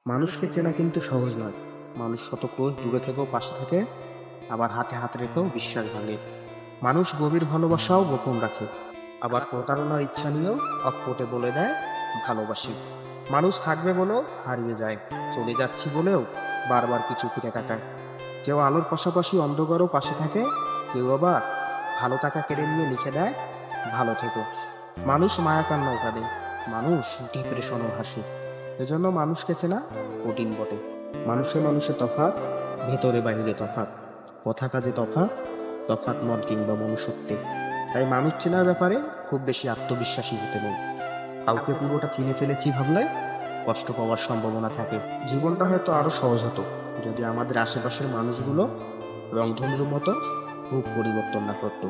মানুষকে চেনা কিন্তু সহজ নয়। মানুষ শত ক্রোশ দূরে থেকেও পাশে থাকে, আবার হাতে হাত রেখেও বিশ্বাস ভাঙে। মানুষ গভীর ভালোবাসাও গোপন রাখে, আবার প্রতারণার ইচ্ছা নিয়েও অকপটে বলে দেয় ভালোবাসি। মানুষ থাকবে বলেও হারিয়ে যায়, চলে যাচ্ছি বলেও বারবার পিছু ফিরে তাকায়। কেউ আলোর পাশাপাশি অন্ধকারও পাশে থাকে, কেউ আবার ভালো থাকা কেড়ে নিয়ে লিখে দেয় ভালো থেকো। মানুষ মায়া কান্নাও কাঁদে, মানুষ ডিপ্রেশনও হাসে। এজন্য মানুষকে চেনা কঠিন বটে। মানুষে মানুষে তফাৎ, ভেতরে বাইরে তফাৎ, কথা কাজে তফাৎ, তফাৎ মন কিংবা মনুষ্যত্বে। তাই মানুষ চেনার ব্যাপারে খুব বেশি আত্মবিশ্বাসী হতে নেই। কাউকে পুরোটা চিনে ফেলেছি ভাবলে কষ্ট পাওয়ার সম্ভাবনা থাকে। জীবনটা হয়তো আরো সহজ হতো যদি আমাদের আশেপাশের মানুষগুলো রংধনুর মতো রূপ পরিবর্তন না করতো।